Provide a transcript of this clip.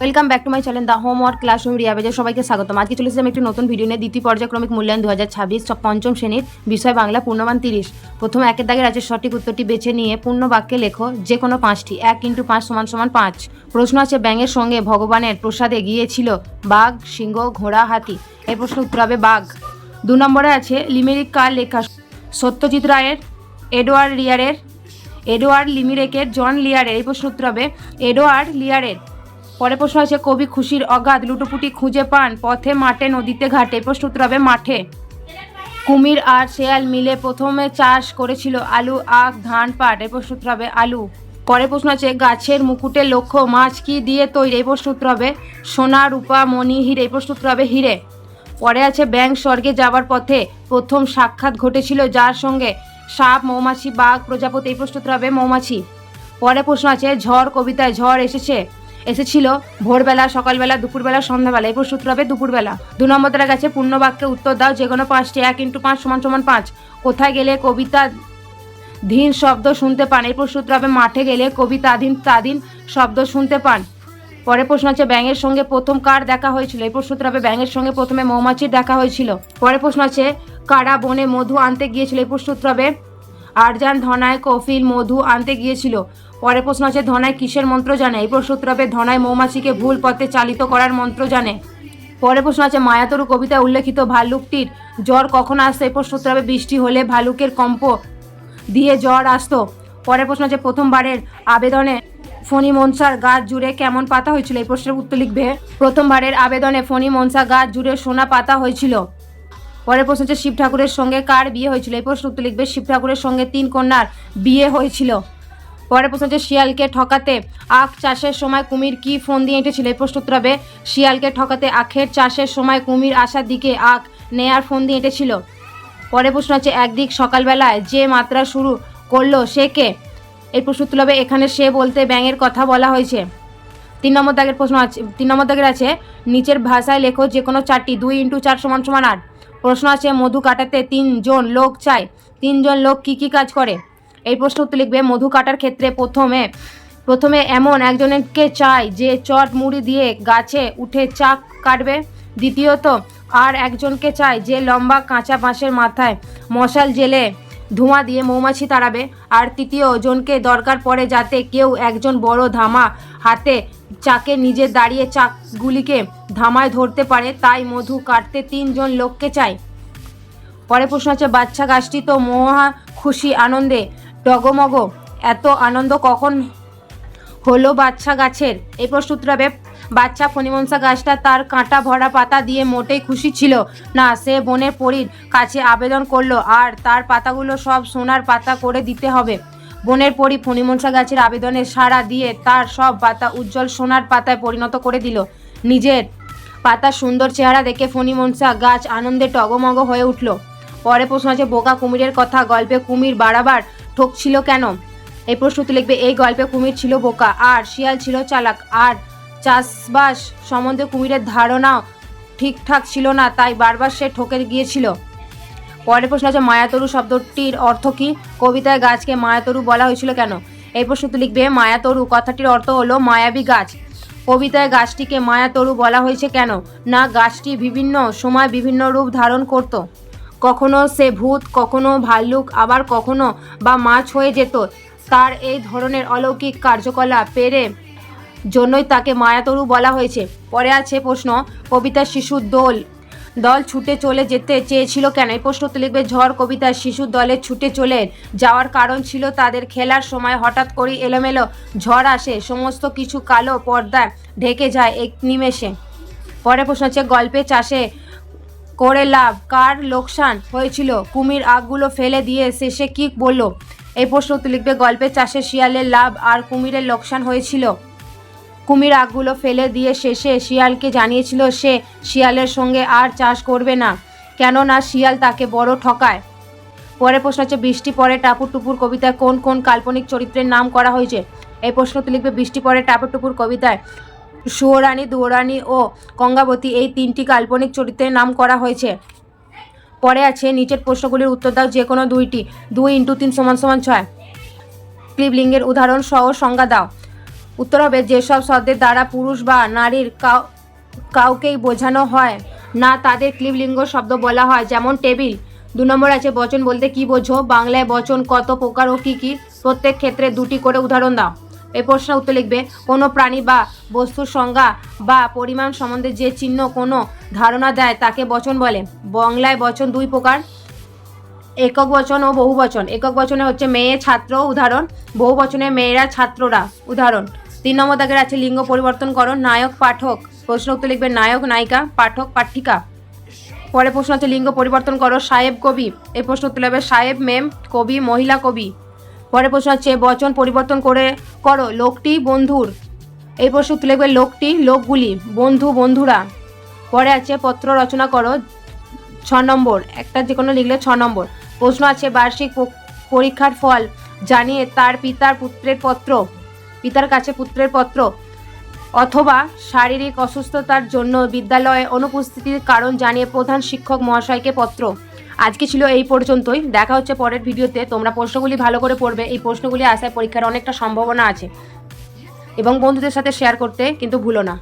Welcome back to my channel the homework classroom রিয়াবেজে সবাইকে স্বাগতম। আজকে চলে এসেছি আমি একটি নতুন ভিডিও নিয়ে। দ্বিতীয় পর্যায়ক্রমিক মূল্যায়ন 2026 পঞ্চম শ্রেণীর বিষয় বাংলা পূর্ণমান 30। প্রথমে একের দাগের আছে সঠিক উত্তরটি বেছে নিয়ে পূর্ণ বাক্যে লেখো যে কোনো পাঁচটি। 1 × 5 = 5। প্রশ্ন আছে ব্যাঙের সঙ্গে ভগবানের প্রসাদে গিয়েছিল বাঘ, সিংহ, ঘোড়া, হাতি। এই প্রশ্ন উত্তর হবে বাঘ। 2 নম্বরে আছে লিমেরিক কার লেখা? সত্যজিৎ রায়ের, এডওয়ার্ড লিমিরেকের, জন লিয়ারের। এই প্রশ্ন উত্তর হবে এডওয়ার্ড লিয়ারের। পরে প্রশ্ন আছে কবি খুশির অগাধ লুটোপুটি খুঁজে পান পথে, মাঠে, নদীতে, ঘাটে। প্রশ্ন উত্তর হবে মাঠে। কুমির আর শেয়াল মিলে প্রথমে চাষ করেছিল আলু, আখ, ধান, পাট। এই প্রশ্ন উত্তর হবে আলু। পরে প্রশ্ন আছে গাছের মুকুটের লক্ষ্য মাছ কি দিয়ে তৈরি? এই প্রশ্ন উত্তর হবে সোনা, রূপা, মণি, হিরে। এই প্রশ্ন উত্তর হবে হিরে। পরে আছে ব্যাঙ স্বর্গে যাবার পথে প্রথম সাক্ষাৎ ঘটেছিল যার সঙ্গে? সাপ, মৌমাছি, বাঘ, প্রজাপতি। এই প্রশ্ন উত্তর হবে মৌমাছি। পরে প্রশ্ন আছে ঝড় কবিতায় ঝড় এসেছিল ভোরবেলা, সকালবেলা, দুপুরবেলা, সন্ধ্যাবেলা। এই প্রশ্ন উত্তর হবে দুপুরবেলা। 2 নম্বর তারা গেছে পূর্ণ বাক্যে উত্তর দাও যে কোনো পাঁচটি। 1 × 5 = 5। কোথায় গেলে কবিতা ধীন শব্দ শুনতে পান? এই প্রশ্ন উত্তর হবে মাঠে গেলে কবিতা তাদিন শব্দ শুনতে পান। পরে প্রশ্ন আছে ব্যাঙের সঙ্গে প্রথম কার দেখা হয়েছিল? এই প্রশ্ন উত্তর হবে ব্যাঙের সঙ্গে প্রথমে মৌমাছির দেখা হয়েছিল। পরে প্রশ্ন আছে কারা বনে মধু আনতে গিয়েছিল? এই প্রশ্ন উত্তর হবে আরজান ধনায় কফিল মধু আনতে গিয়েছিল। পরে প্রশ্ন আছে ধনায় কিসের মন্ত্র জানে? এই প্রশ্ন উত্তর হবে ধনায় মৌমাছিকে ভুল পথে চালিত করার মন্ত্র জানে। পরে প্রশ্ন আছে মায়াতরু কবিতায় উল্লেখিত ভালুকটির জ্বর কখন আসতো? এই প্রশ্ন উত্তর হবে বৃষ্টি হলে ভালুকের কম্প দিয়ে জ্বর আসতো। পরে প্রশ্ন আছে প্রথমবারের আবেদনে ফণী মনসার গাছ জুড়ে কেমন পাতা হয়েছিল? এই প্রশ্নের উত্তর লিখবে প্রথমবারের আবেদনে ফণী মনসা গাছ জুড়ে সোনা পাতা হয়েছিল। পরের প্রশ্ন হচ্ছে শিব ঠাকুরের সঙ্গে কার বিয়ে হয়েছিল? এই প্রশ্ন উত্তর লিখবে শিব ঠাকুরের সঙ্গে 3 কন্যার বিয়ে হয়েছিল। পরের প্রশ্ন হচ্ছে শিয়ালকে ঠকাতে আখ চাষের সময় কুমির কি ফোন দিয়ে এঁটেছিল? এই প্রশ্ন উত্তর হবে শিয়ালকে ঠকাতে আখের চাষের সময় কুমির আসার দিকে আখ নেয়ার ফোন দিয়ে এঁটেছিল। পরের প্রশ্ন হচ্ছে একদিক সকালবেলায় যে মাত্রা শুরু করলো সে কে? এই প্রশ্ন উত্তর হবে এখানে সে বলতে ব্যাঙের কথা বলা হয়েছে। 3 নম্বর দাগের প্রশ্ন আছে 3 নম্বর দাগের আছে নিচের ভাষায় লেখো যে কোনো 4টি। 2 × 4 = 8। প্রশ্ন আছে মধু কাটাতে 3 জন লোক চাই। 3 জন লোক কি কাজ করে? এই প্রশ্ন উত্তর লিখবে মধু কাটার ক্ষেত্রে প্রথমে এমন একজনকে চাই যে চট মুড়ি দিয়ে গাছে উঠে চাক কাটবে। দ্বিতীয়ত আর একজনকে চাই যে লম্বা কাঁচা বাঁশের মাথায় মশাল জেলে ধোঁয়া দিয়ে মৌমাছি তাড়াবে। আর তৃতীয় জনকে দরকার পড়ে যাতে কেউ একজন বড় ধামা হাতে চাকে নিজে দাঁড়িয়ে চাকগুলিকে ধামায় ধরতে পারে। তাই মধু কাটতে 3 জন লোককে চাই। পরে প্রশ্ন আছে বাচ্চা গাছটি তো মহা খুশি আনন্দে ডগমগ, এত আনন্দ কখন হলো বাচ্চা গাছের? এই প্রশ্ন উত্তর হবে বাচ্চা ফণীমনসা গাছটা তার কাঁটা ভরা পাতা দিয়ে মোটেই খুশি ছিল না। সে বনের পরীর কাছে আবেদন করলো আর তার পাতাগুলো সব সোনার পাতা করে দিতে হবে। বনের পরী ফণীমনসা গাছের আবেদনে সাড়া দিয়ে তার সব পাতা উজ্জ্বল সোনার পাতায় পরিণত করে দিল। নিজের পাতার সুন্দর চেহারা দেখে ফণীমনসা গাছ আনন্দে টগমগ হয়ে উঠল। পরে প্রশ্ন আছে বোকা কুমিরের কথা গল্পে কুমির বারবার ঠকছিল কেন? এই প্রশ্ন উত্তর লিখবে এই গল্পে কুমির ছিল বোকা আর শিয়াল ছিল চালাক, আর চাষবাস সম্বন্ধে কুমিরের ধারণাও ঠিকঠাক ছিল না, তাই বারবার সে ঠকে গিয়েছিল। পরের প্রশ্ন আছে মায়াতরু শব্দটির অর্থ কী? কবিতায় গাছকে মায়াতরু বলা হয়েছিল কেন? এই প্রশ্ন উত্তর লিখবে মায়াতরু কথাটির অর্থ হলো মায়াবী গাছ। কবিতায় গাছটিকে মায়াতরু বলা হয়েছে কেন? না গাছটি বিভিন্ন সময় বিভিন্ন রূপ ধারণ করত। কখনো সে ভূত, কখনো ভাল্লুক, আবার কখনো বা মাছ হয়ে যেত। তার এই ধরনের অলৌকিক কার্যকলাপের জন্যই তাকে মায়াতরু বলা হয়েছে। পরে আছে প্রশ্ন কবিতার শিশুর দল ছুটে চলে যেতে চেয়েছিল কেন? এই প্রশ্ন উত্তর লিখবে ঝড় কবিতার শিশুর দলের ছুটে চলে যাওয়ার কারণ ছিল তাদের খেলার সময় হঠাৎ করে এলোমেলো ঝড় আসে, সমস্ত কিছু কালো পর্দায় ঢেকে যায় এক নিমেষে। পরে প্রশ্ন হচ্ছে গল্পে চাষে করে লাভ কার লোকসান হয়েছিল? কুমির আগগুলো ফেলে দিয়ে শেষে কি বলল? এই প্রশ্ন উত্তর লিখবে গল্পের চাষে শিয়ালের লাভ আর কুমিরের লোকসান হয়েছিল। কুমির আগগুলো ফেলে দিয়ে শেষে শিয়ালকে জানিয়েছিল সে শিয়ালের সঙ্গে আর চাষ করবে না, কেননা শিয়াল তাকে বড় ঠকায়। পরের প্রশ্ন হচ্ছে বৃষ্টি পড়ে টাপুর টুপুর কবিতায় কোন কোন কাল্পনিক চরিত্রের নাম করা হয়েছে? এই প্রশ্নটি লিখবে বৃষ্টি পড়ে টাপুর টুপুর কবিতায় সুয়োরানী, দুয়োরানী ও গঙ্গাবতী এই 3টি কাল্পনিক চরিত্রের নাম করা হয়েছে। পরে আছে নিচের প্রশ্নগুলির উত্তর দাও যে কোনো 2টি। 2 × 3 = 6। ক্লিবলিঙ্গের উদাহরণ সহ সংজ্ঞা দাও। উত্তর হবে যেসব শব্দের দ্বারা পুরুষ বা নারীর কাউকেই বোঝানো হয় না তাদের ক্লিবলিঙ্গ শব্দ বলা হয়, যেমন টেবিল। 2 নম্বর আছে বচন বলতে কি বোঝো? বাংলায় বচন কত প্রকার ও কি কি? প্রত্যেক ক্ষেত্রে 2টি করে উদাহরণ দাও। এই প্রশ্নের উত্তর লিখবে কোনো প্রাণী বা বস্তুর সংজ্ঞা বা পরিমাণ সম্বন্ধে যে চিহ্ন কোনো ধারণা দেয় তাকে বচন বলে। বাংলায় বচন 2 প্রকার, একক বচন ও বহু বচন। একক বচনে হচ্ছে মেয়ে, ছাত্র উদাহরণ। বহু বচনে মেয়েরা, ছাত্ররা উদাহরণ। 3 নম্বর দাগের আছে লিঙ্গ পরিবর্তন করো। নায়ক, পাঠক। প্রশ্ন উত্তর লিখবে নায়ক, নায়িকা, পাঠক, পাঠিকা। পরে প্রশ্ন আছে লিঙ্গ পরিবর্তন করো। সাহেব, কবি। এই প্রশ্ন উত্তর লিখবে সাহেব, মেম, কবি, মহিলা, কবি। পরে প্রশ্ন আছে বচন পরিবর্তন করো। লোকটি, বন্ধুর। এই প্রশ্ন উত্তর লিখবে লোকটি, লোকগুলি, বন্ধু, বন্ধুরা। পরে আছে পত্র রচনা করো। 6 নম্বর, একটা যে কোনো লিখলে 6 নম্বর। প্রশ্ন আছে বার্ষিক পরীক্ষার ফল জানিয়ে তার পিতার কাছে পুত্রের পত্র অথবা শারীরিক অসুস্থতার জন্য বিদ্যালয়ে অনুপস্থিতির কারণ জানিয়ে প্রধান শিক্ষক মহাশয়কে পত্র। আজকে ছিল এই পর্যন্তই, দেখা হচ্ছে পরের ভিডিওতে। তোমরা প্রশ্নগুলি ভালো করে পড়বে, এই প্রশ্নগুলি আসায় পরীক্ষার অনেকটা সম্ভাবনা আছে, এবং বন্ধুদের সাথে শেয়ার করতে কিন্তু ভুলো না।